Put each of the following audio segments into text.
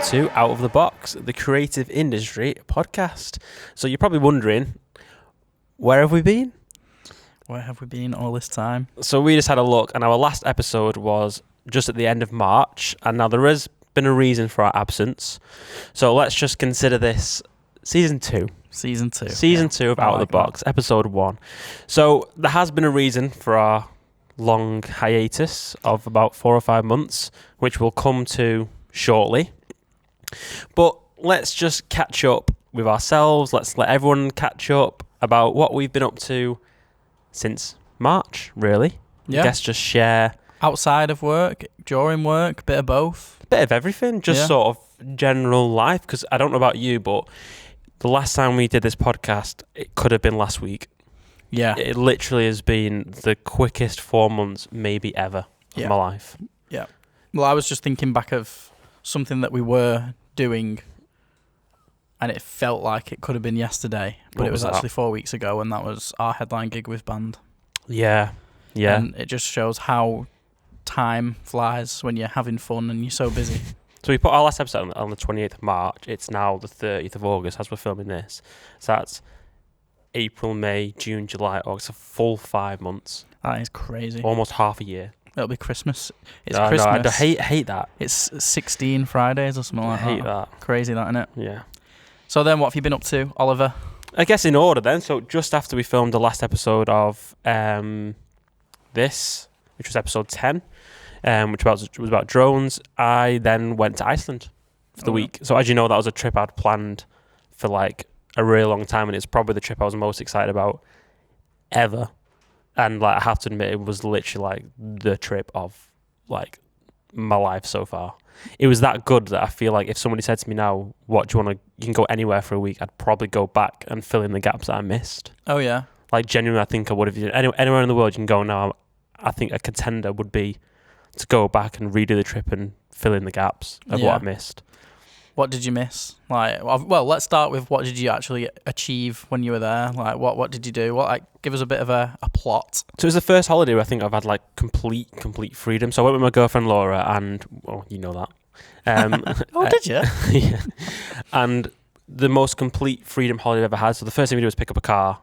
to Out of the Box, the creative industry podcast. So you're probably wondering, where have we been? Where have we been all this time? So we just had a look, and our last episode was just at the end of March, and now there has been a reason for our absence. So let's just consider this season 2. Season 2. Season 2 of Out of the Box, episode 1. So there has been a reason for our long hiatus of about 4 or 5 months, which we'll come to shortly. But let's just catch up with ourselves. Let's let everyone catch up about what we've been up to since March, really. Yeah. I guess just share... Outside of work, during work, bit of both. Bit of everything, just sort of general life, because I don't know about you, but the last time we did this podcast, it could have been last week. Yeah. It literally has been the quickest 4 months maybe ever of my life. Yeah. Well, I was just thinking back of something that we were doing, and it felt like it could have been yesterday, but What it was was actually 4 weeks ago, and that was our headline gig with band. Yeah. Yeah. And it just shows how time flies when you're having fun and you're so busy. So we put our last episode on the 28th of March. It's now the 30th of August as we're filming this. So that's April, May, June, July, August. A full 5 months. That is crazy. Almost half a year. It'll be Christmas. It's No, Christmas. I hate that. It's 16 Fridays or something like that. I hate that. Crazy, that, innit? Yeah. So then, what have you been up to, Oliver? I guess in order then. So just after we filmed the last episode of this, which was episode 10, which was about drones, I then went to Iceland for the week. So as you know, that was a trip I'd planned for like a really long time, and it's probably the trip I was most excited about ever. And like, I have to admit, it was literally like the trip of like my life so far. It was that good that I feel like if somebody said to me now, what do you want to, you can go anywhere for a week, I'd probably go back and fill in the gaps that I missed. Oh, yeah. Like, genuinely, I think I would have. Anywhere in the world you can go now, I think a contender would be to go back and redo the trip and fill in the gaps of what I missed. What did you miss? Like, well, let's start with what did you actually achieve when you were there? Like, what did you do? Give us a bit of a plot. So it was the first holiday where I think I've had like complete freedom. So I went with my girlfriend Laura, and you know that. Oh, did you? Yeah. And the most complete freedom holiday I've ever had. So the first thing we did was pick up a car,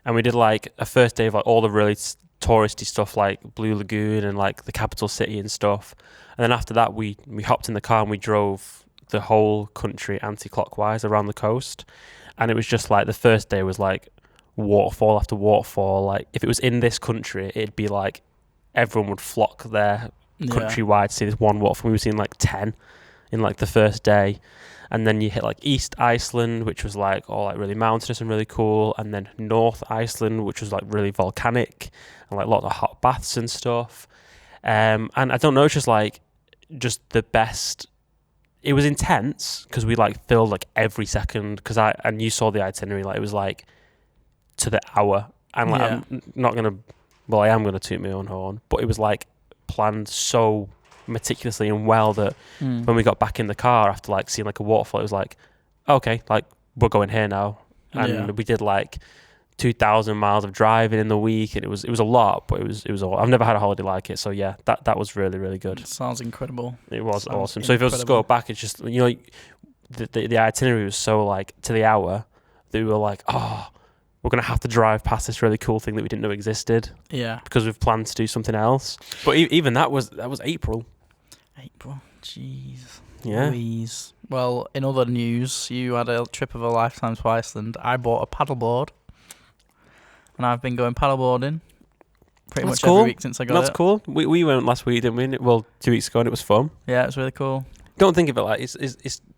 and we did like a first day of like all the really touristy stuff like Blue Lagoon and like the capital city and stuff. And then after that, we hopped in the car and we drove the whole country anti-clockwise around the coast. And it was just like the first day was like waterfall after waterfall. Like if it was in this country, it'd be like everyone would flock there countrywide to see this one waterfall. We were seeing like 10 in like the first day. And then you hit like East Iceland, which was like all like really mountainous and really cool. And then North Iceland, which was like really volcanic and like lots of hot baths and stuff. And I don't know, it's just the best. It was intense because we like filled like every second and you saw the itinerary, like it was like to the hour. And like I'm not gonna, well, I am gonna toot my own horn, but it was like planned so meticulously and well that when we got back in the car after like seeing like a waterfall, it was like, okay, like we're going here now. And we did like 2,000 miles of driving in the week, and it was a lot, but it was all, I've never had a holiday like it. So yeah, that was really, really good. Sounds incredible. It was awesome. So if I was to go back, it's just, you know, the itinerary was so like to the hour that we were like, we're going to have to drive past this really cool thing that we didn't know existed. Yeah. Because we've planned to do something else. But even that was April. Jeez. Yeah. Louise. Well, in other news, you had a trip of a lifetime to Iceland. I bought a paddleboard, and I've been going paddleboarding pretty much every week since I got it. That's cool. We went last week, didn't we? Well, 2 weeks ago, and it was fun. Yeah, it was really cool. Don't think of it like it's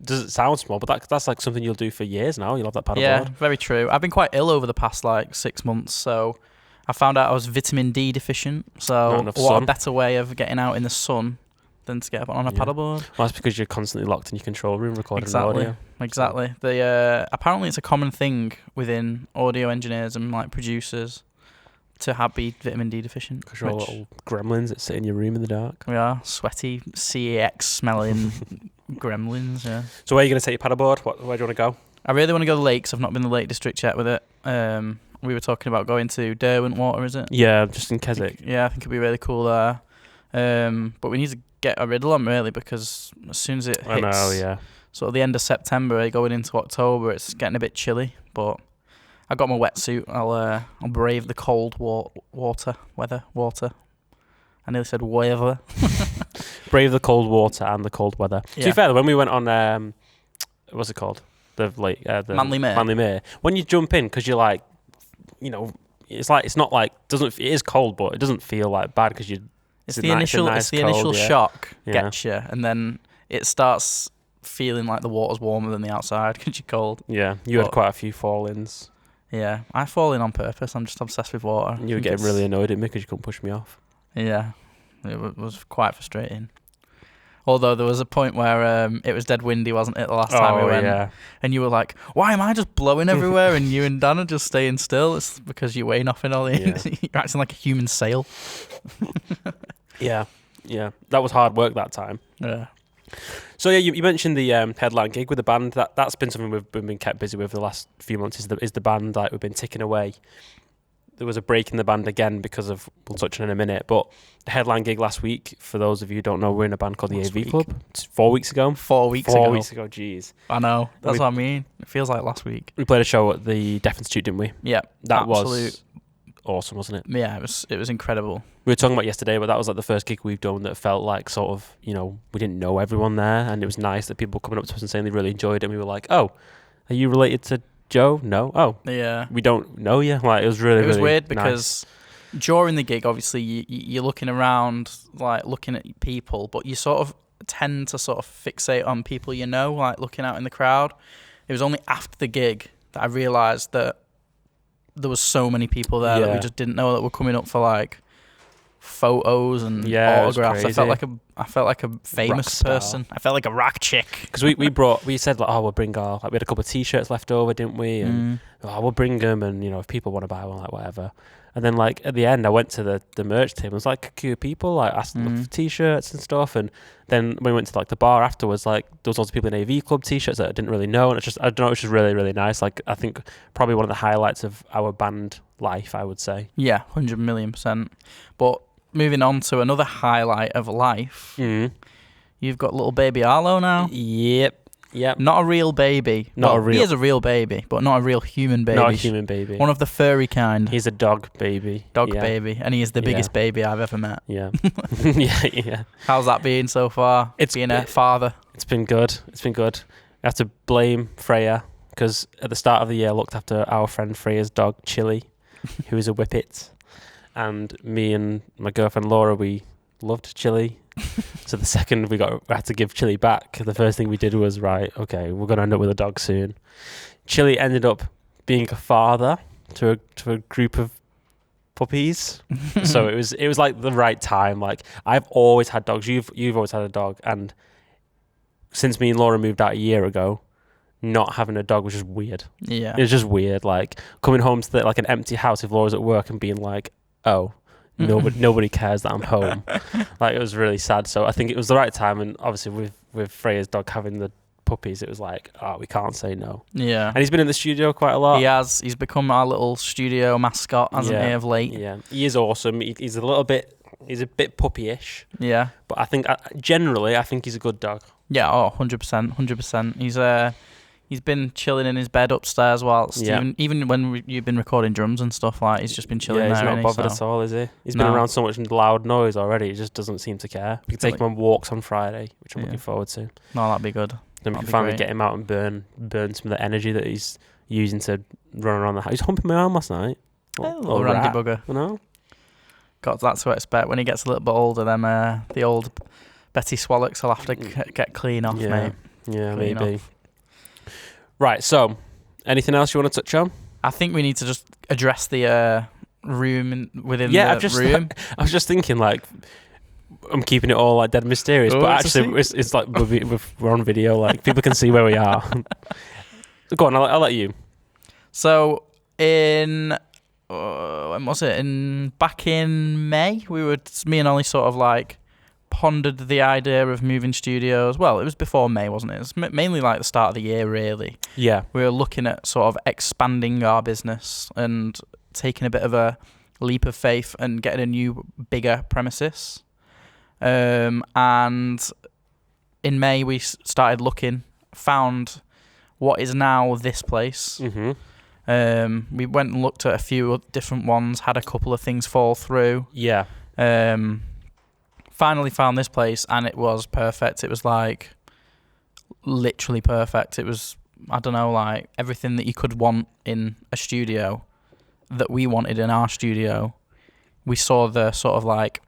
does it sound small, but that's like something you'll do for years now. You'll have that paddleboard. Yeah, very true. I've been quite ill over the past like 6 months, so I found out I was vitamin D deficient. So what a better way of getting out in the sun than to get up on a paddleboard. Well, that's because you're constantly locked in your control room recording audio. Exactly. The apparently it's a common thing within audio engineers and like producers to be vitamin D deficient. Because you're all little gremlins that sit in your room in the dark. We are sweaty, CAX smelling gremlins. Yeah. So where are you going to take your paddleboard? Where do you want to go? I really want to go to the lakes. I've not been to the Lake District yet with it. We were talking about going to Derwent Water, is it? Yeah, just in Keswick. I think it'd be really cool there. But we need to get a riddle on really, because as soon as it hits, sort of the end of September, going into October, it's getting a bit chilly. But I got my wetsuit. I'll brave the cold water. I nearly said weather. Brave the cold water and the cold weather. To be fair, when we went on, what's it called? The Manly Mere. When you jump in, because you're like, it's not like it is cold, but it doesn't feel like bad because you. It's the initial shock gets you, and then it starts feeling like the water's warmer than the outside because you're cold. Yeah, you had quite a few fall-ins. Yeah, I fall in on purpose. I'm just obsessed with water. You were getting really annoyed at me because you couldn't push me off. Yeah, it was quite frustrating. Although there was a point where it was dead windy, wasn't it, the last time we went? Yeah. And you were like, why am I just blowing everywhere? And you and Dan are just staying still. It's because you weigh nothing all the You're acting like a human sail. Yeah. That was hard work that time. Yeah. So, you mentioned the headline gig with the band. That's been something we've been kept busy with the last few months, is the band. Like, we've been ticking away. There was a break in the band again because of, we'll touch on in a minute, but the headline gig last week, for those of you who don't know, we're in a band called the AV Club. It's 4 weeks ago. 4 weeks ago, jeez. I know, that's what I mean. It feels like last week. We played a show at the Deaf Institute, didn't we? Yeah. That was awesome, wasn't it? Yeah, it was incredible. We were talking about yesterday, but that was like the first gig we've done that felt like sort of, we didn't know everyone there, and it was nice that people were coming up to us and saying they really enjoyed it, and we were like, oh, are you related to Joe? No. Oh. Yeah. We don't know you. Like, it was really weird nice. Because during the gig, obviously, you're looking around, like, looking at people, but you sort of tend to sort of fixate on people like, looking out in the crowd. It was only after the gig that I realised that there was so many people there that we just didn't know that were coming up for, like, photos and autographs. I felt like a famous person. I felt like a rock chick. Because we said, like, we'll bring we had a couple of t-shirts left over, didn't we? And we'll bring them, and if people want to buy one, like, whatever. And then, like, at the end, I went to the merch table. It was like a queue of people, like, asking for t-shirts and stuff. And then when we went to, like, the bar afterwards, like, there was lots of people in AV Club t-shirts that I didn't really know. And it's just, I don't know, it was just really, really nice. Like, I think probably one of the highlights of our band life, I would say. Yeah, 100,000,000%. But moving on to another highlight of life, you've got little baby Arlo now. Yep. Not a real baby. He is a real baby, but not a real human baby. Not a human baby. One of the furry kind. He's a dog baby. Baby. And he is the biggest baby I've ever met. Yeah. yeah. How's that been so far? Being a father? It's been good. I have to blame Freya, because at the start of the year I looked after our friend Freya's dog, Chili, who is a whippet. And me and my girlfriend Laura, we loved Chili. So the second we had to give Chili back, the first thing we did was, right, okay, we're going to end up with a dog soon. Chili ended up being a father to a group of puppies. So it was like the right time. Like, I've always had dogs. You've always had a dog, and since me and Laura moved out a year ago, not having a dog was just weird. Yeah. It was just weird, like coming home to like an empty house if Laura's at work and being like, oh, nobody cares that I'm home. Like, it was really sad. So I think it was the right time, and obviously with Freya's dog having the puppies, it was like, we can't say no. Yeah. And he's been in the studio quite a lot. He has. He's become our little studio mascot, hasn't he, of late? Yeah. He is awesome. He's a bit puppyish. Yeah. But I think generally he's a good dog. Yeah, 100%. He's been chilling in his bed upstairs whilst even when you've been recording drums and stuff, like, he's just been chilling there. He's not bothered at all, is he? He's been around so much loud noise already, he just doesn't seem to care. We can take him on walks on Friday, which I'm looking forward to. No, that'd be good. Then we can finally get him out and burn some of the energy that he's using to run around the house. He's humping my arm last night. Little randy bugger. I know. Got that to expect when he gets a little bit older. Then the old Betty Swallocks will have to get clean off, mate. Yeah, clean maybe. Off. Right, so anything else you want to touch on? I think we need to just address the room within the room. I was just thinking, like, I'm keeping it all like dead mysterious, but actually it's like we're on video, like, people can see where we are. Go on, I'll let you. So when was it? Back in May, me and Ollie sort of like pondered the idea of moving studios. Well, it was before May, wasn't it? It was mainly like the start of the year, really. Yeah. We were looking at sort of expanding our business and taking a bit of a leap of faith and getting a new, bigger premises. And in May, we started looking found what is now this place. We went and looked at a few different ones, had a couple of things fall through. Yeah. Finally found this place, and it was perfect. It was like literally perfect. It was, I don't know, like everything that you could want in a studio that we wanted in our studio. We saw the sort of like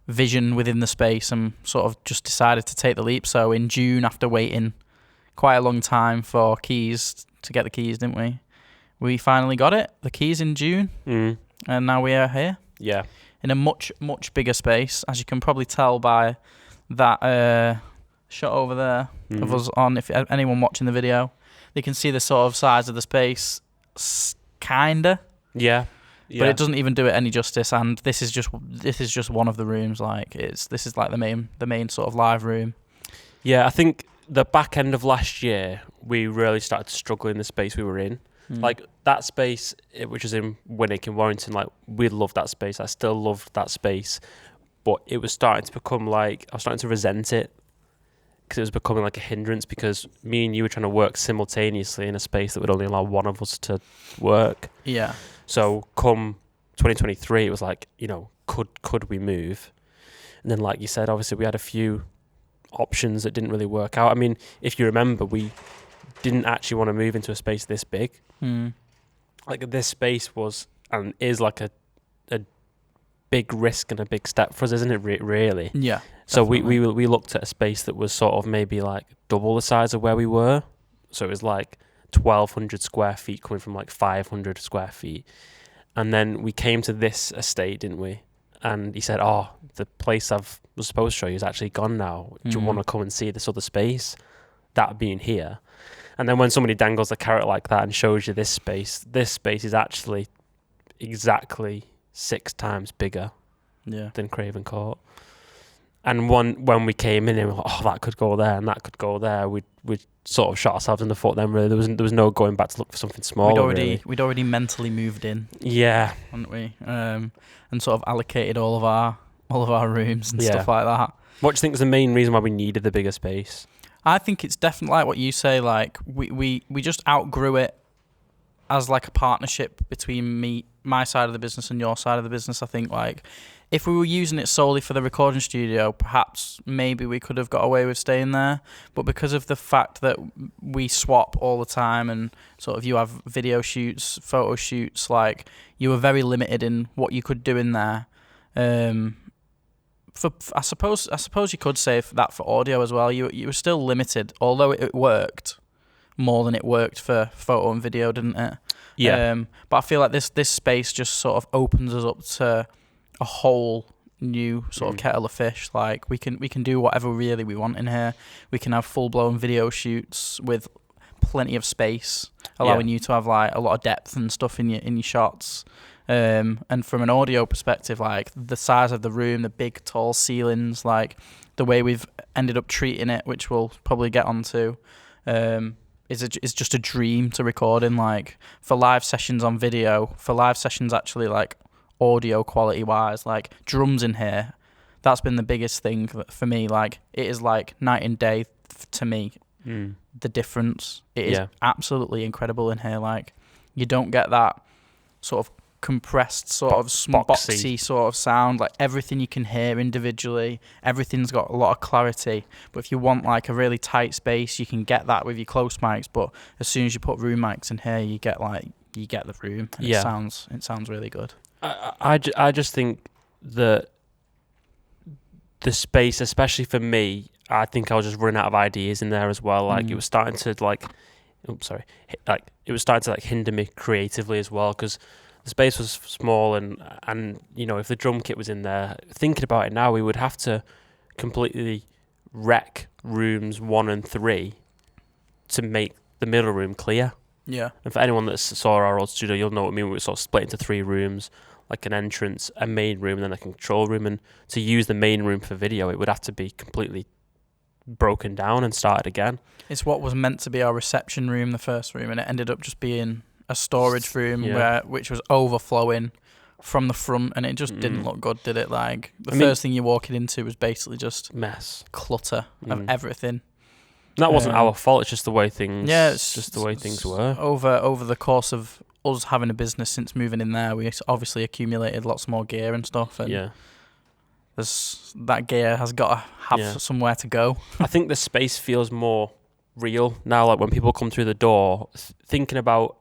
vision within the space and sort of just decided to take the leap. So in June, after waiting quite a long time for keys, to get the keys, didn't we? We finally got it, the keys in June, and now we are here. Yeah. In a much, much bigger space, as you can probably tell by that shot over there of us on. If anyone watching the video, they can see the sort of size of the space, kinda. Yeah. But it doesn't even do it any justice. And this is just one of the rooms. Like this is like the main sort of live room. Yeah, I think the back end of last year we really started to struggle in the space we were in. Like that space, which was in Winnick in Warrington, like we loved that space. I still loved that space, but it was starting to become like I was starting to resent it because it was becoming like a hindrance because me and you were trying to work simultaneously in a space that would only allow one of us to work. Yeah. So come 2023, it was like, you know, could we move? And then, like you said, obviously we had a few options that didn't really work out. I mean, if you remember, we didn't actually want to move into a space this big. Like this space was and is like a big risk and a big step for us, isn't it? Really? Yeah. So we looked at a space that was sort of maybe like double the size of where we were. So it was like 1,200 square feet coming from like 500 square feet. And then we came to this estate, didn't we? And he said, "Oh, the place I was supposed to show you is actually gone now. Do you want to come and see this other space?" That being here. And then when somebody dangles a carrot like that and shows you this space is actually exactly 6 times bigger than Craven Court. And when we came in, and we were like, "Oh, that could go there and that could go there," we sort of shot ourselves in the foot then, really. There was no going back to look for something smaller. We'd already mentally moved in. Yeah. Hadn't we? And sort of allocated all of our rooms and stuff like that. What do you think is the main reason why we needed the bigger space? I think it's definitely like what you say, like we just outgrew it as like a partnership between my side of the business and your side of the business. I think like if we were using it solely for the recording studio, perhaps maybe we could have got away with staying there. But because of the fact that we swap all the time and sort of you have video shoots, photo shoots, like you were very limited in what you could do in there. I suppose you could say that for audio as well. You were still limited, although it worked more than it worked for photo and video, didn't it? Yeah. But I feel like this space just sort of opens us up to a whole new sort of kettle of fish. Like we can do whatever really we want in here. We can have full blown video shoots with plenty of space, allowing you to have like a lot of depth and stuff in your shots. And from an audio perspective, like the size of the room, the big tall ceilings, like the way we've ended up treating it, which we'll probably get onto, is just a dream to record in. Like for live sessions on video, for live sessions actually like audio quality wise, like drums in here, that's been the biggest thing for me. Like it is like night and day to me. The difference, it is absolutely incredible in here. Like you don't get that sort of compressed sort of boxy sort of sound. Like everything you can hear individually, everything's got a lot of clarity. But if you want like a really tight space, you can get that with your close mics. But as soon as you put room mics in here, you get the room. And it sounds really good. I just think that the space, especially for me, I think I was just running out of ideas in there as well. Like it was starting to it was starting to like hinder me creatively as well, because the space was small and you know, if the drum kit was in there, thinking about it now, we would have to completely wreck rooms 1 and 3 to make the middle room clear. Yeah. And for anyone that saw our old studio, you'll know what I mean. We were sort of split into 3 rooms, like an entrance, a main room, and then a control room. And to use the main room for video, it would have to be completely broken down and started again. It's what was meant to be our reception room, the first room, and it ended up just being a storage room which was overflowing from the front, and it just didn't look good, did it? Like the first thing you're walking into was basically just mess, clutter of everything. That wasn't our fault. It's just the way things. Yeah, it's just the way things were. Over the course of us having a business since moving in there, we obviously accumulated lots more gear and stuff. And that gear has got to have somewhere to go. I think the space feels more real now. Like when people come through the door, thinking about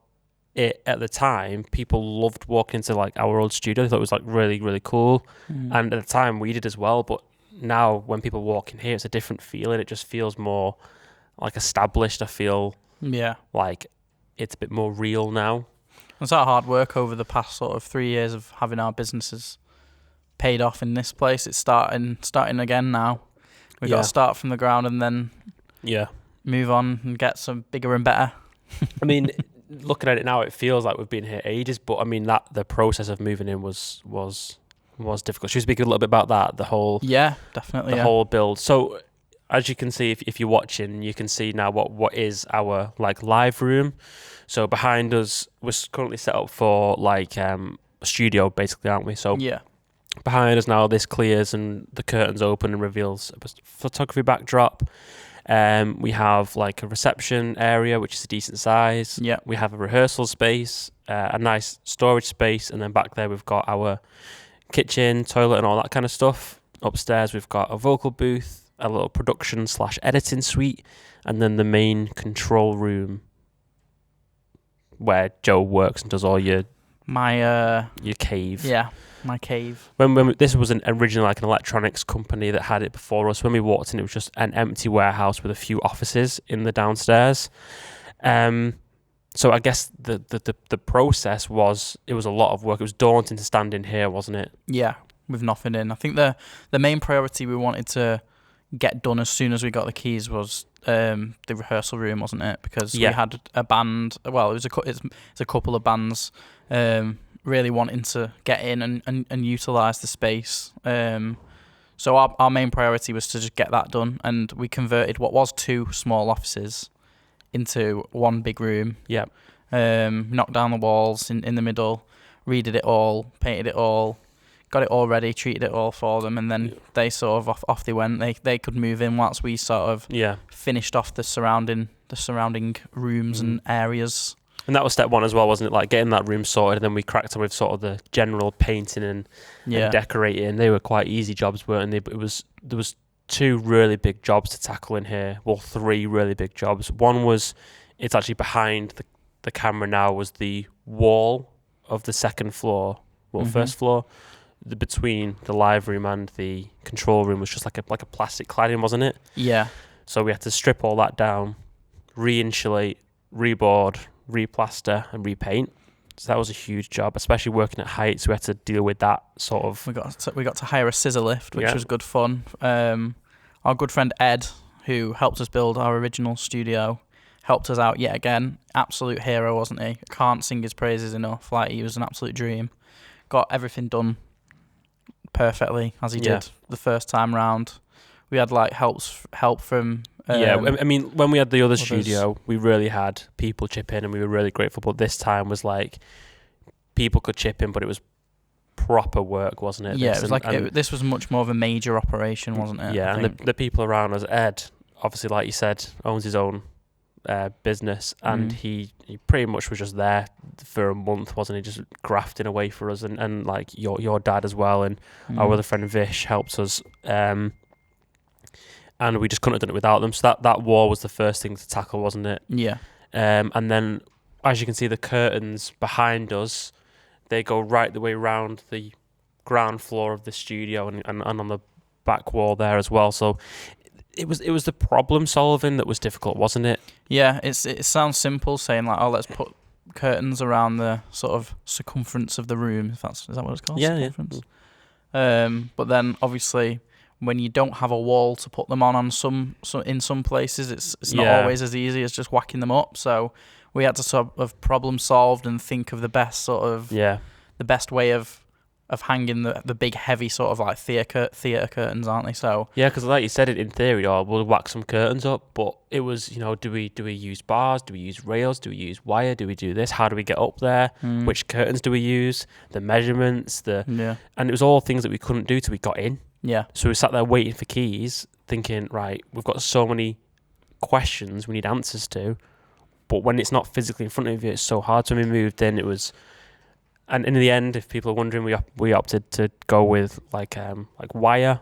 it at the time, people loved walking into like our old studio. They thought it was like really, really cool. And at the time we did as well. But now when people walk in here, it's a different feeling. It just feels more like established. I feel like it's a bit more real now. It's our hard work over the past sort of 3 years of having our businesses paid off in this place. It's starting again now. We've got to start from the ground and then move on and get some bigger and better. I mean, looking at it now, it feels like we've been here ages, but I mean that the process of moving in was difficult. Should we speak a little bit about that? The whole definitely whole build. So as you can see, if you're watching, you can see now what is our like live room. So behind us, we're currently set up for like a studio, basically, aren't we? So behind us now, this clears and the curtains open and reveals a photography backdrop. We have like a reception area, which is a decent size. Yeah. We have a rehearsal space, a nice storage space, and then back there we've got our kitchen, toilet, and all that kind of stuff. Upstairs we've got a vocal booth, a little production/editing suite, and then the main control room where Joe works and does all your cave. Yeah, my cave. When this was originally like an electronics company that had it before us. When we walked in, it was just an empty warehouse with a few offices in the downstairs. So I guess the process was a lot of work. It was daunting to stand in here, wasn't it? Yeah, with nothing in. I think the main priority we wanted to get done as soon as we got the keys was the rehearsal room, wasn't it? Because we had a band. Well, it's a couple of bands really wanting to get in and utilise the space. So our main priority was to just get that done, and we converted what was 2 small offices into one big room. Yeah. Knocked down the walls in the middle, redid it all, painted it all, got it all ready, treated it all for them, and then they sort of off they went. They could move in whilst we sort of finished off the surrounding rooms and areas. And that was step 1 as well, wasn't it? Like getting that room sorted, and then we cracked on with sort of the general painting and decorating. They were quite easy jobs, weren't they? But there was 2 really big jobs to tackle in here. Well, 3 really big jobs. One was, it's actually behind the camera now, was the wall of the second floor, first floor. Between the live room and the control room was just like a plastic cladding, wasn't it? Yeah. So we had to strip all that down, re-insulate, reboard, replaster, and repaint. So that was a huge job, especially working at heights. We had to deal with that sort of. We got to hire a scissor lift, which was good fun. Our good friend Ed, who helped us build our original studio, helped us out yet again. Absolute hero, wasn't he? Can't sing his praises enough. Like, he was an absolute dream. Got everything done perfectly as he did the first time round. We had like help from I mean, when we had the other studio, we really had people chip in, and we were really grateful. But this time was like people could chip in, but it was proper work, wasn't it? Yeah, this was much more of a major operation, wasn't it? Yeah, and the people around us, Ed, obviously, like you said, owns his own business, and he pretty much was just there for a month, wasn't he? Just grafting away for us, and like your dad as well, and our other friend Vish helped us, and we just couldn't have done it without them. So that wall was the first thing to tackle, wasn't it? Yeah. And then, as you can see, the curtains behind us, they go right the way around the ground floor of the studio and on the back wall there as well. So it was the problem solving that was difficult, wasn't it? Yeah, it sounds simple saying like, oh, let's put curtains around the sort of circumference of the room. Is that what it's called? Yeah, circumference? Yeah. But then obviously, when you don't have a wall to put them on in some places, it's not always as easy as just whacking them up. So we had to sort of problem solved and think of the best sort of the best way of hanging the big heavy sort of like theatre curtains, aren't they? So yeah, because like you said, it in theory, we'll whack some curtains up, but it was, do we use bars? Do we use rails? Do we use wire? Do we do this? How do we get up there? Which curtains do we use? The measurements, and it was all things that we couldn't do till we got in. Yeah. So we sat there waiting for keys, thinking, right, we've got so many questions, we need answers to. But when it's not physically in front of you, it's so hard. So when we moved in, it was, and in the end, if people are wondering, we opted to go with like wire.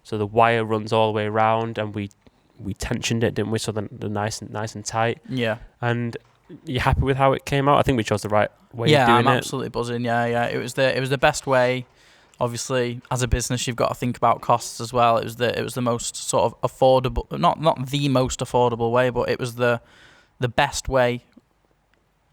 So the wire runs all the way around, and we tensioned it, didn't we? So they're nice and tight. Yeah. And you happy with how it came out? I think we chose the right way of doing it. Yeah, I'm absolutely buzzing. Yeah. It was the best way. Obviously, as a business, you've got to think about costs as well. It was the most sort of affordable, not the most affordable way, but it was the best way,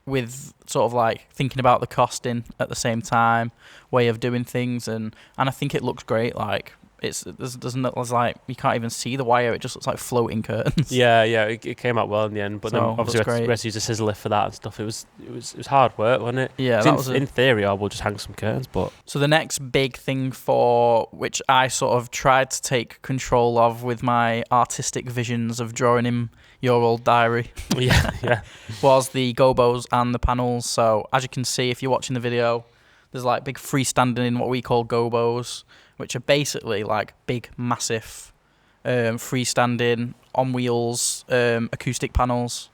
with sort of like thinking about the costing at the same time, way of doing things, and I think it looks great. Like there's like, you can't even see the wire; it just looks like floating curtains. Yeah, it came out well in the end. But So, then obviously we had to use a scissor lift for that and stuff. It was hard work, wasn't it? Yeah, 'Cause that was in theory, we'll just hang some curtains, but So the next big thing for which I sort of tried to take control of with my artistic visions of drawing in your old diary yeah. was the gobos and the panels. So as you can see, if you're watching the video, there's like big freestanding, what we call gobos, which are basically like big, massive, freestanding on wheels acoustic panels.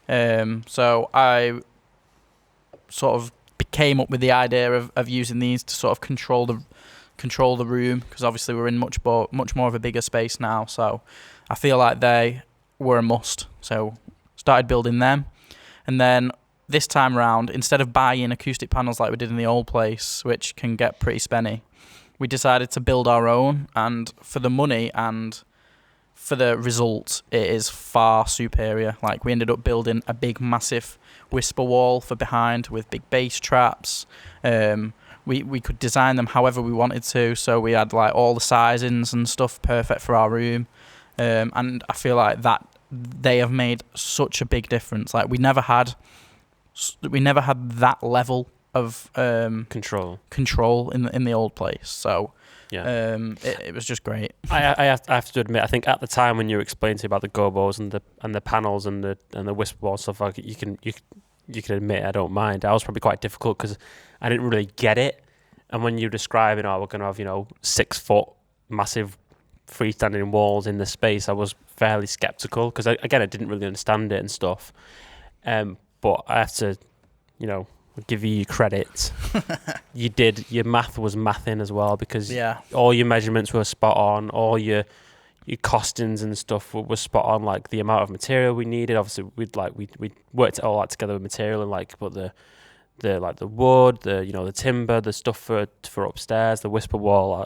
So I sort of came up with the idea of using these to sort of control the room, because obviously we're in much more of a bigger space now. So I feel like they were a must. So started building them, and then this time round, instead of buying acoustic panels like we did in the old place, which can get pretty spenny, we decided to build our own. And for the money and for the result, it is far superior. Like, we ended up building a big, massive whisper wall for behind with big bass traps. We could design them however we wanted to, so we had like all the sizings and stuff perfect for our room. And I feel like that they have made such a big difference. Like, we never had that level of control in the old place. So yeah, it was just great. I have to admit, I think at the time when you were explaining to me about the gobos and the panels and the whisper wall stuff, like, you can admit I don't mind. I was probably quite difficult because I didn't really get it. And when you're describing, we're going to have 6 foot massive freestanding walls in the space, I was fairly skeptical because I didn't really understand it and stuff. But I have to, give you credit. You did. Your math was mathing as well, because all your measurements were spot on. All your costings and stuff were spot on. Like, the amount of material we needed. Obviously, we worked it all out together with material, and but the wood, the timber, the stuff for upstairs, the whisper wall.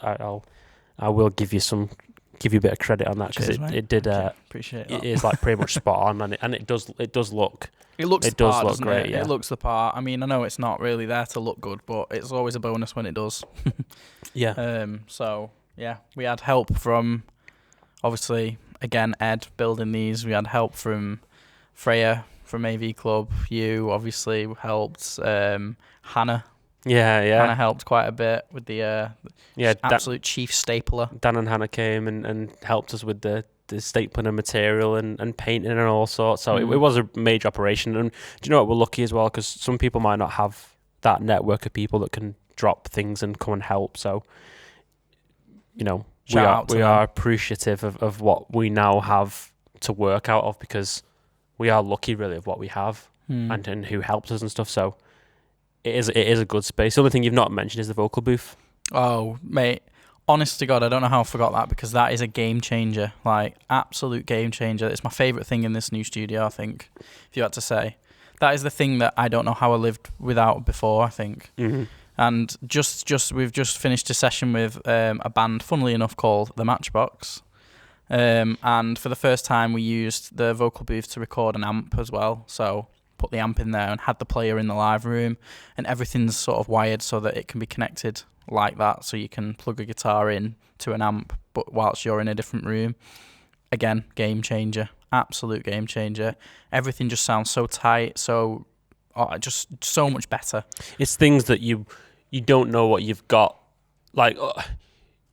I will give you a bit of credit on that, because it did. Appreciate it that. is like pretty much spot on, and it does look. It does look great. Yeah. It looks the part. I mean, I know it's not really there to look good, but it's always a bonus when it does. Yeah. So yeah, we had help from, obviously, again, Ed building these. We had help from Freya from AV Club. You obviously helped. Hannah. Yeah. Hannah helped quite a bit with the absolute chief stapler. Dan and Hannah came and helped us with the stapling of material and painting and all sorts. So it was a major operation. And do you know what? We're lucky as well, because some people might not have that network of people that can drop things and come and help. So, we are appreciative of what we now have to work out of, because we are lucky really of what we have and who helps us and stuff. So it is a good space. The only thing you've not mentioned is the vocal booth. Oh, mate. Honest to God, I don't know how I forgot that, because that is a game changer. Like, absolute game changer. It's my favourite thing in this new studio, I think, if you had to say. That is the thing that I don't know how I lived without before, I think. Mm-hmm. And we've just finished a session with a band, funnily enough, called The Matchbox. And for the first time, we used the vocal booth to record an amp as well. So put the amp in there and had the player in the live room, and everything's sort of wired so that it can be connected like that, so you can plug a guitar in to an amp but whilst you're in a different room. Again, game changer, absolute game changer. Everything just sounds so tight, just so much better. It's things that you don't know what you've got. Like,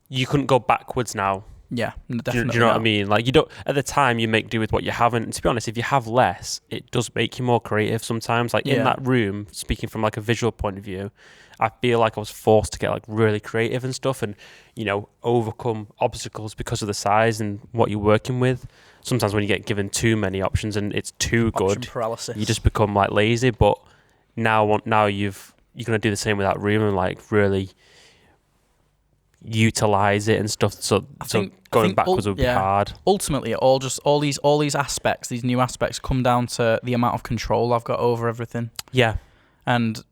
you couldn't go backwards now. Yeah, definitely. Do you know what I mean? Like, you don't, at the time, you make do with what you have. And to be honest, if you have less, it does make you more creative sometimes. Like, in that room, speaking from like a visual point of view, I feel like I was forced to get like really creative and stuff and, you know, overcome obstacles because of the size and what you're working with. Sometimes when you get given too many options and it's too Option good, paralysis. you just become like lazy. But now you're going to do the same with that room and like really utilize it and stuff. So going backwards would be hard. Ultimately, all these aspects, these new aspects, come down to the amount of control I've got over everything. Yeah, and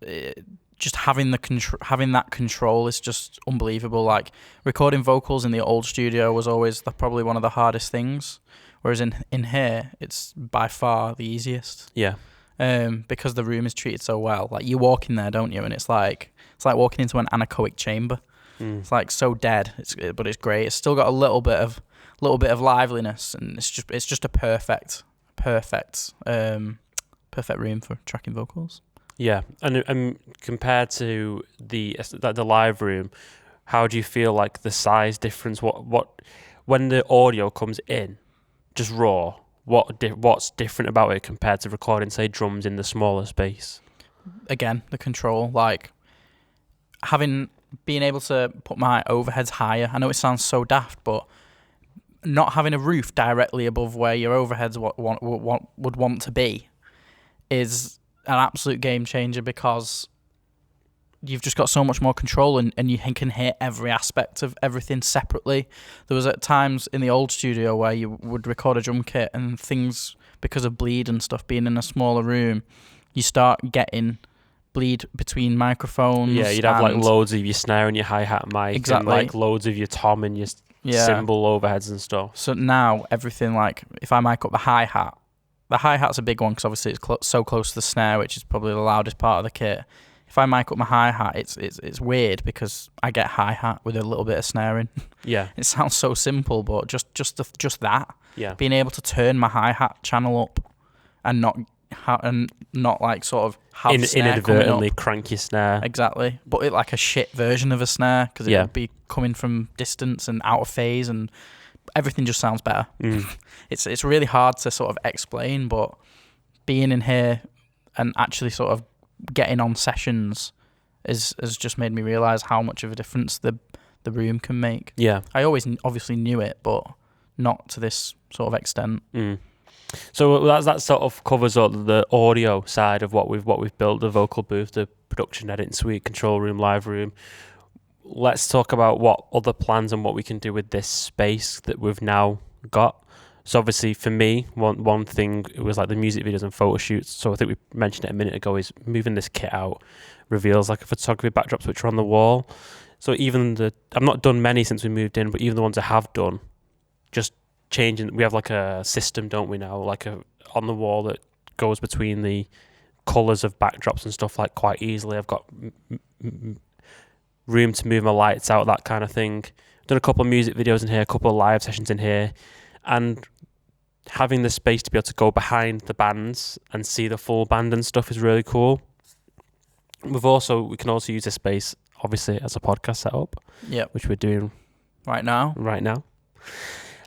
just having that control is just unbelievable. Like, recording vocals in the old studio was always probably one of the hardest things, whereas in here it's by far the easiest. Yeah. Because the room is treated so well. Like, you walk in there, don't you? And it's like walking into an anechoic chamber. It's like so dead. But it's great. It's still got a little bit of liveliness, and it's just a perfect room for tracking vocals. Yeah, and compared to the live room, how do you feel like the size difference? What when the audio comes in, just raw? What's different about it compared to recording, say, drums in the smaller space? Again, the control, like being able to put my overheads higher. I know it sounds so daft, but not having a roof directly above where your overheads would want to be is an absolute game changer, because you've just got so much more control and you can hear every aspect of everything separately. There was at times in the old studio where you would record a drum kit and things, because of bleed and stuff being in a smaller room, you start getting bleed between microphones. Yeah, you'd have like loads of your snare and your hi-hat mic. Exactly. And like loads of your tom and your cymbal overheads and stuff. So now everything, like if I mic up the hi-hat's a big one because obviously it's so close to the snare, which is probably the loudest part of the kit. If I mic up my hi-hat, it's weird because I get hi-hat with a little bit of snare in. Yeah. It sounds so simple, but just that. Yeah. Being able to turn my hi-hat channel up and not like sort of have the snare inadvertently crank your snare. Exactly. But it like a shit version of a snare, because it would be coming from distance and out of phase, and everything just sounds better. It's really hard to sort of explain, but being in here and actually sort of getting on sessions has just made me realise how much of a difference the room can make. Yeah. I always obviously knew it, but not to this sort of extent. So that sort of covers all the audio side of what we've built: the vocal booth, the production editing suite, control room, live room. Let's talk about what other plans and what we can do with this space that we've now got. So obviously for me, one thing, it was like the music videos and photo shoots. So I think we mentioned it a minute ago, is moving this kit out reveals like a photography backdrops which are on the wall. So even I've not done many since we moved in, but even the ones I have done, just changing. We have like a system, don't we now, like on the wall that goes between the colours of backdrops and stuff like quite easily. I've got room to move my lights out, that kind of thing. Done a couple of music videos in here, a couple of live sessions in here, and having the space to be able to go behind the bands and see the full band and stuff is really cool. We can also use this space obviously as a podcast setup, which we're doing right now.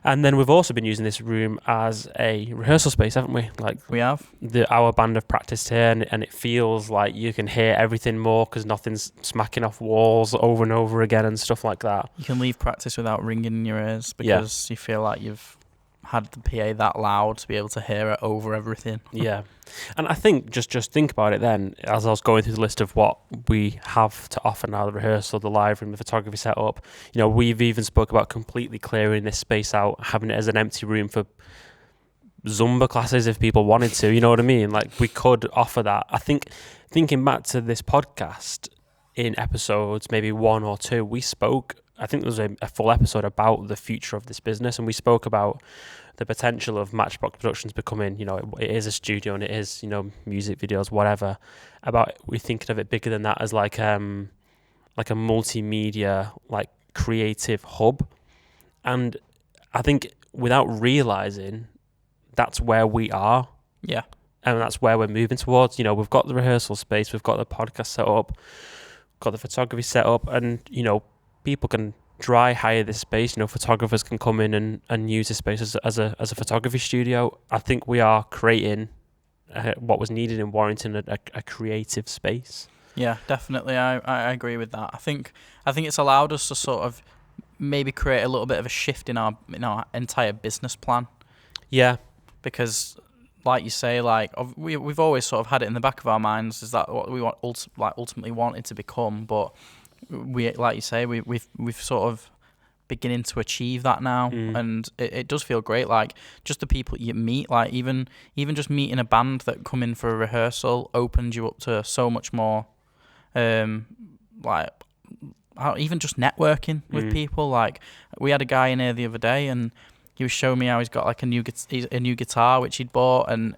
And then we've also been using this room as a rehearsal space, haven't we? Like, we have. Our band have practiced here, and it feels like you can hear everything more because nothing's smacking off walls over and over again and stuff like that. You can leave practice without ringing in your ears because you feel like you've had the PA that loud to be able to hear it over everything. Yeah. And I think, just think about it then, as I was going through the list of what we have to offer now, the rehearsal, the live room, the photography setup, you know, we've even spoke about completely clearing this space out, having it as an empty room for Zumba classes if people wanted to, you know what I mean? Like, we could offer that. I think, thinking back to this podcast in episodes, maybe 1 or 2, we spoke, I think there was a full episode about the future of this business, and we spoke about the potential of Matchbox Productions becoming, you know, it is a studio and it is, you know, music videos, whatever. We're thinking of it bigger than that, as like a multimedia, like creative hub. And I think without realizing, that's where we are. Yeah. And that's where we're moving towards. You know, we've got the rehearsal space, we've got the podcast set up, got the photography set up, and, you know, people can dry hire this space, photographers can come in and use this space as a photography studio. I think we are creating what was needed in Warrington, a creative space. Yeah, definitely. I agree with that. I think it's allowed us to sort of maybe create a little bit of a shift in our entire business plan. Yeah, because like you say, like we've always sort of had it in the back of our minds, is that what we want ultimately wanted to become, but we, like you say, we've sort of beginning to achieve that now, and it does feel great. Like just the people you meet, like even just meeting a band that come in for a rehearsal opened you up to so much more. Like even just networking with people. Like we had a guy in here the other day, and he was showing me how he's got like a new guitar which he'd bought, and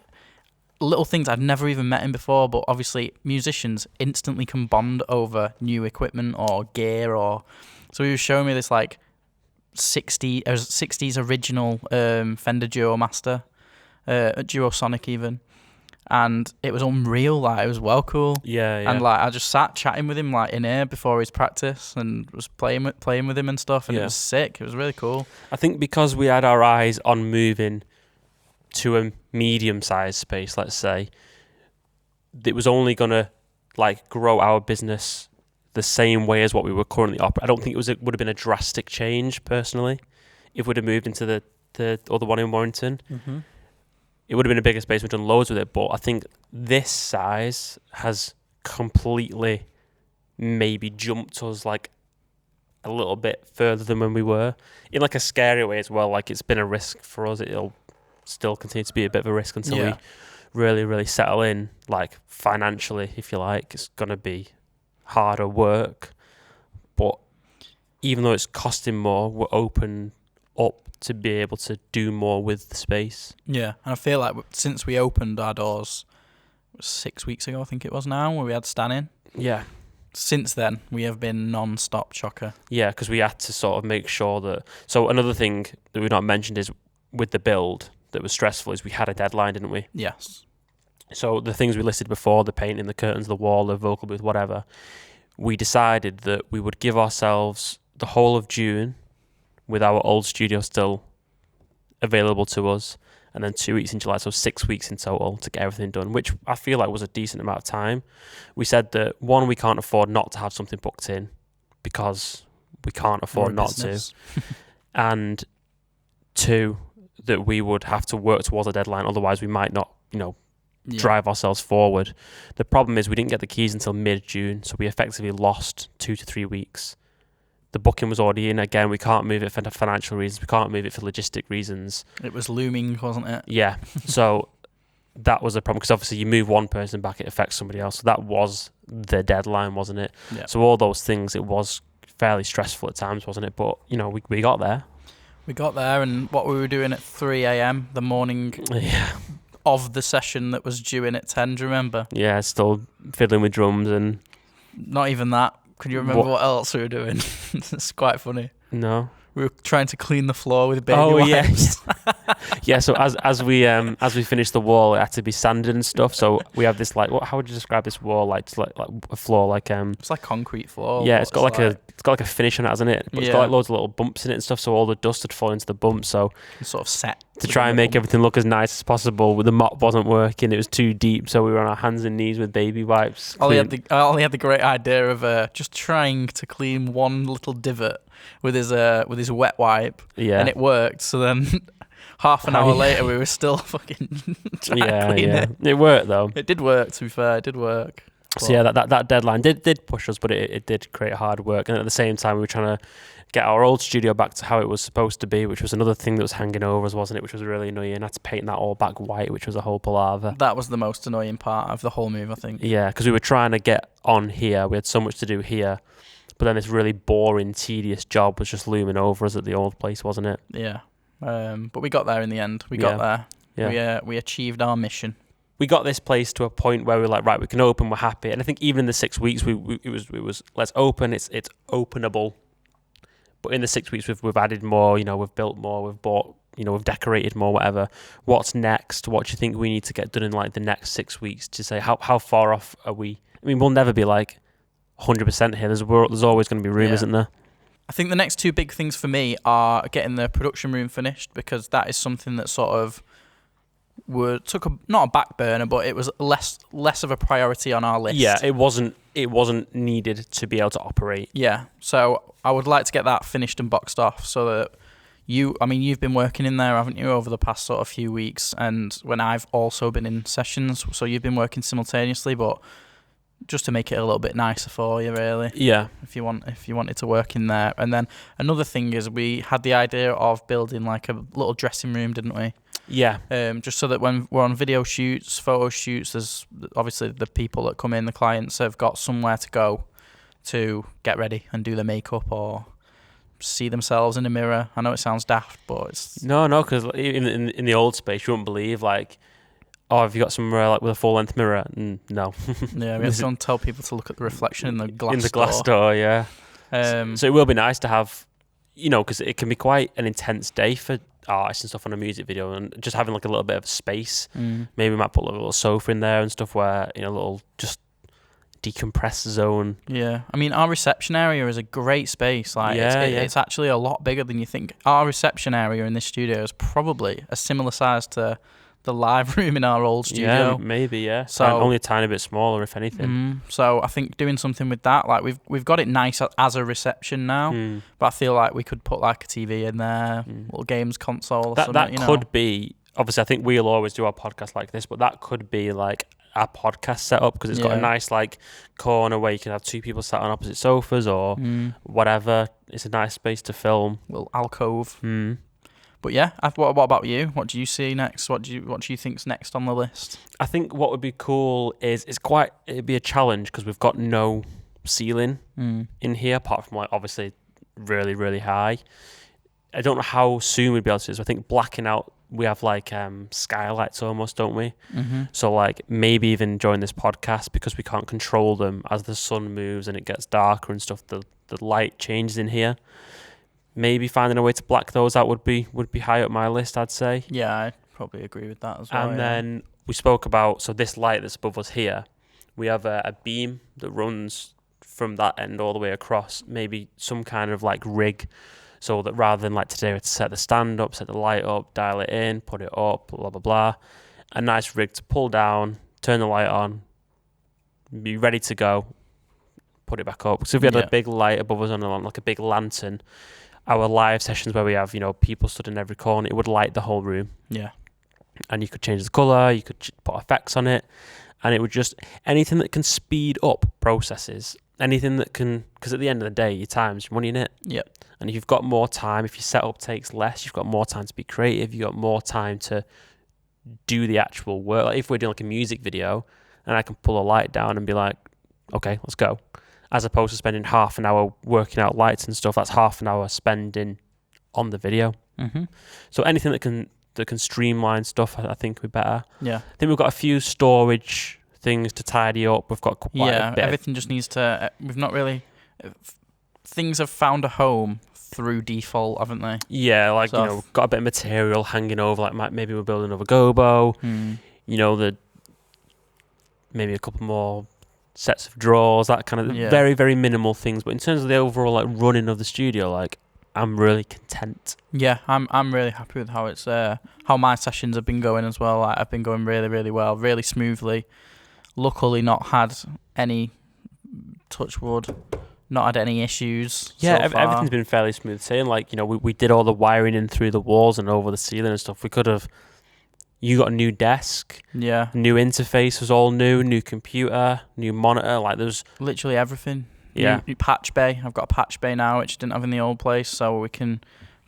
little things. I'd never even met him before, but obviously musicians instantly can bond over new equipment or gear. So he was showing me this like 60s original Fender Duo Master, Duo Sonic even, and it was unreal. Like it was well cool. Yeah. And like I just sat chatting with him like in here before his practice, and was playing with him and stuff, and it was sick. It was really cool. I think because we had our eyes on moving to a medium-sized space, let's say, it was only gonna like grow our business the same way as what we were currently operating. I don't think it would have been a drastic change personally if we'd have moved into the other one in Warrington. Mm-hmm. It would have been a bigger space. We've done loads with it, but I think this size has completely maybe jumped us like a little bit further than when we were, in like a scary way as well. Like it's been a risk for us. It'll still continue to be a bit of a risk until we really, really settle in, like financially, if you like. It's going to be harder work, but even though it's costing more, we're open up to be able to do more with the space. Yeah, and I feel like since we opened our doors 6 weeks ago, I think it was now, where we had Stan in. Yeah. Since then, we have been non-stop chocker. Yeah, because we had to sort of make sure that... So another thing that we've not mentioned is with the build that was stressful is we had a deadline, didn't we? Yes. So the things we listed before, the painting, the curtains, the wall, the vocal booth, whatever, we decided that we would give ourselves the whole of June with our old studio still available to us, and then 2 weeks in July, so 6 weeks in total to get everything done, which I feel like was a decent amount of time. We said that, one, we can't afford not to have something booked in because we can't afford not to. And two, that we would have to work towards a deadline, otherwise we might not, drive ourselves forward. The problem is we didn't get the keys until mid-June, so we effectively lost 2 to 3 weeks. The booking was already in. Again, we can't move it for financial reasons. We can't move it for logistic reasons. It was looming, wasn't it? Yeah. So that was a problem, because obviously you move one person back, it affects somebody else. So that was the deadline, wasn't it? Yeah. So all those things, it was fairly stressful at times, wasn't it? But, we got there. We got there, and what we were doing at 3 a.m. the morning of the session that was due in at 10, do you remember? Yeah, still fiddling with drums and... Not even that. Can you remember what else we were doing? It's quite funny. No. We were trying to clean the floor with baby wipes. Yes. Yeah, so as we finished the wall, it had to be sanded and stuff. So we have this how would you describe this wall? Like a floor it's like concrete floor. Yeah, it's got like a finish on it, hasn't it? But it's got like loads of little bumps in it and stuff, so all the dust had fallen into the bumps. So it's sort of set to try and make everything look as nice as possible. The mop wasn't working; it was too deep, so we were on our hands and knees with baby wipes. Ollie had the great idea of just trying to clean one little divot with his wet wipe, and it worked. So then half an hour later, we were still fucking trying to clean it. It worked though. It did work. To be fair, it did work. So yeah, that deadline did push us, but it did create hard work. And at the same time, we were trying to get our old studio back to how it was supposed to be, which was another thing that was hanging over us, wasn't it? Which was really annoying. I had to paint that all back white, which was a whole palaver. That was the most annoying part of the whole move, I think. Yeah, because we were trying to get on here. We had so much to do here, but then this really boring, tedious job was just looming over us at the old place, wasn't it? Yeah. But we got there in the end. We got there. Yeah. We achieved our mission. We got this place to a point where we were like, right, we can open, we're happy. And I think even in the 6 weeks, it was let's open, it's openable. But in the 6 weeks, we've added more, we've built more, we've bought, we've decorated more, whatever. What's next? What do you think we need to get done in like the next 6 weeks to say how far off are we? I mean, we'll never be like 100% here. There's always going to be room, isn't there? I think the next two big things for me are getting the production room finished, because that is something that sort of not a back burner, but it was less of a priority on our list. Yeah, it wasn't needed to be able to operate. Yeah, so I would like to get that finished and boxed off, so that you've been working in there, haven't you, over the past sort of few weeks, and when I've also been in sessions, so you've been working simultaneously, but just to make it a little bit nicer for you, really. Yeah. If you wanted to work in there. And then another thing is, we had the idea of building like a little dressing room, didn't we? Yeah. Just so that when we're on video shoots, photo shoots, there's obviously the people that come in, the clients, have got somewhere to go to get ready and do their makeup or see themselves in a mirror. I know it sounds daft, but it's... No, because in the old space, you wouldn't believe, like, oh, have you got somewhere like with a full-length mirror? No. Yeah, we just don't tell people to look at the reflection in the glass door. In the glass door, yeah. So it will be nice to have, because it can be quite an intense day for artists and stuff on a music video, and just having like a little bit of space. Maybe we might put a little sofa in there and stuff where, a little just decompress zone. Yeah, I mean, our reception area is a great space. Like, it's actually a lot bigger than you think. Our reception area in this studio is probably a similar size to the live room in our old studio. Yeah, maybe, yeah. So only a tiny bit smaller, if anything. So I think doing something with that, like we've got it nice as a reception now, but I feel like we could put like a TV in there, little games console. That could be, obviously I think we'll always do our podcast like this, but that could be like our podcast setup, because it's got a nice like corner where you can have two people sat on opposite sofas or whatever. It's a nice space to film. Little alcove. But yeah, what about you? What do you see next? What do you think's next on the list? I think what would be cool is it'd be a challenge, because we've got no ceiling in here, apart from like obviously really, really high. I don't know how soon we'd be able to do this. I think blacking out, we have like skylights almost, don't we? So like maybe even during this podcast, because we can't control them, as the sun moves and it gets darker and stuff, the light changes in here. Maybe finding a way to black those out would be high up my list, I'd say. Yeah, I probably agree with that as well. And then we spoke about, so this light that's above us here, we have a beam that runs from that end all the way across. Maybe some kind of like rig, so that rather than like today we have to set the stand up, set the light up, dial it in, put it up, blah, blah, blah. A nice rig to pull down, turn the light on, be ready to go, put it back up. So if we had a big light above us on like a big lantern, our live sessions where we have, people stood in every corner, it would light the whole room. Yeah. And you could change the colour, you could put effects on it, and it would just, anything that can speed up processes, anything that can, because at the end of the day, your time's money in it. Yep. And if you've got more time, if your setup takes less, you've got more time to be creative, you've got more time to do the actual work. Like if we're doing like a music video, and I can pull a light down and be like, okay, let's go. As opposed to spending half an hour working out lights and stuff, that's half an hour spending on the video. So anything that can streamline stuff, I think would be better. Yeah. I think we've got a few storage things to tidy up. We've got quite a bit. Everything just needs to. We've not really. Things have found a home through default, haven't they? Yeah, like got a bit of material hanging over. Like maybe we're building another gobo. Maybe a couple more sets of drawers, that kind of very, very minimal things. But in terms of the overall like running of the studio, like I'm really content. Yeah, I'm really happy with how it's how my sessions have been going as well. Like, I've been going really, really well, really smoothly. Luckily, not had any, touch wood, not had any issues. Yeah, so far. Everything's been fairly smooth sailing. Like we did all the wiring in through the walls and over the ceiling and stuff. We could have. You got a new desk. Yeah. New interface was all new computer, new monitor. Like there's literally everything. Yeah. New patch bay. I've got a patch bay now, which I didn't have in the old place, so we can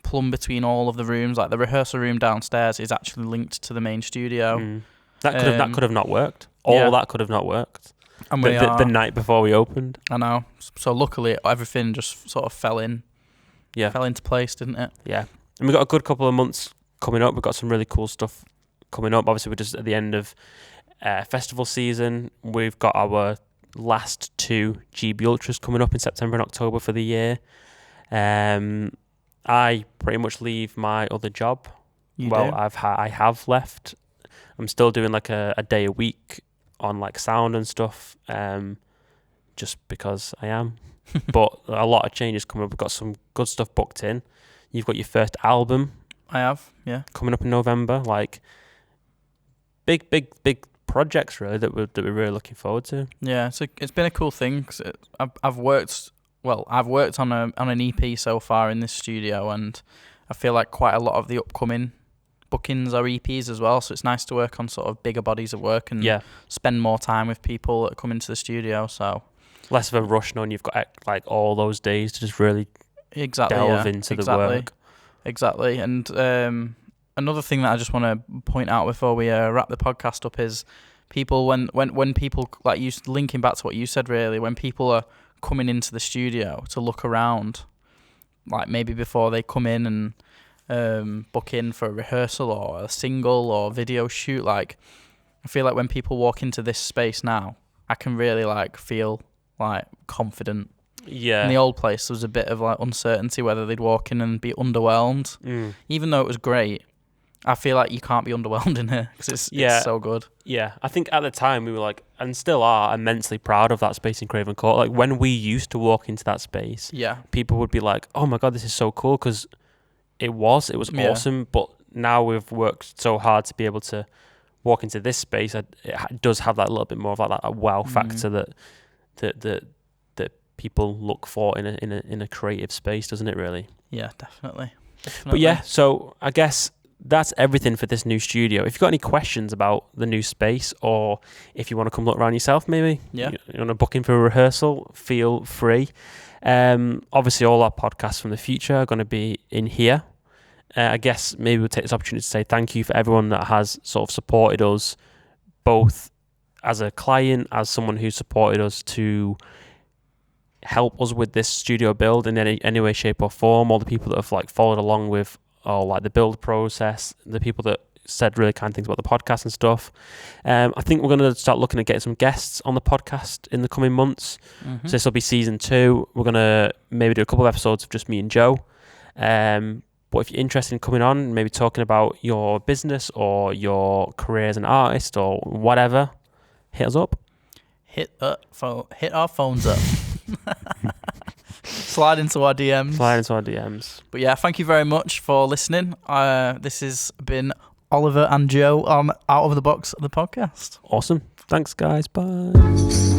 plumb between all of the rooms. Like the rehearsal room downstairs is actually linked to the main studio. That could have not worked. That could have not worked. And the night before we opened. I know. So luckily everything just sort of fell into place, didn't it? Yeah. And we've got a good couple of months coming up. We've got some really cool stuff coming up. Obviously, we're just at the end of festival season. We've got our last two GB Ultras coming up in September and October for the year. I pretty much leave my other job. I have left. I'm still doing like a day a week on like sound and stuff, just because I am. but a lot of changes coming up. We've got some good stuff booked in. You've got your first album. I have, yeah. Coming up in November. Like, big projects, really, that we're really looking forward to. Yeah, it's been a cool thing. 'Cause I've worked on an EP so far in this studio, and I feel like quite a lot of the upcoming bookings are EPs as well. So it's nice to work on sort of bigger bodies of work and spend more time with people that come into the studio. So less of a rush knowing you've got like all those days to just really delve into the work. Exactly. And another thing that I just want to point out before we wrap the podcast up is people, when people, like you, linking back to what you said, really, when people are coming into the studio to look around, like maybe before they come in and book in for a rehearsal or a single or video shoot, like I feel like when people walk into this space now, I can really like feel like confident. Yeah. In the old place, there was a bit of like uncertainty whether they'd walk in and be underwhelmed. Even though it was great, I feel like you can't be underwhelmed in here because it's so good. Yeah, I think at the time we were like, and still are, immensely proud of that space in Craven Court. Like when we used to walk into that space, people would be like, "Oh my god, this is so cool!" Because it was awesome. But now we've worked so hard to be able to walk into this space. It does have that little bit more of like that wow factor that people look for in a creative space, doesn't it? Really? Yeah, definitely. But yeah, so I guess that's everything for this new studio. If you've got any questions about the new space, or if you want to come look around yourself, maybe you want to book in for a rehearsal, feel free. Obviously, all our podcasts from the future are going to be in here. I guess maybe we'll take this opportunity to say thank you for everyone that has sort of supported us, both as a client, as someone who supported us to help us with this studio build in any way, shape or form. All the people that have like followed along with like the build process, the people that said really kind things about the podcast and stuff. I think we're going to start looking at getting some guests on the podcast in the coming months. So this will be season 2. We're going to maybe do a couple of episodes of just me and Joe. But if you're interested in coming on, maybe talking about your business or your career as an artist or whatever, hit us up. Hit our phones up. Slide into our DMs. But yeah, thank you very much for listening. This has been Oliver and Joe on Out of the Box, the podcast. Awesome. Thanks, guys. Bye.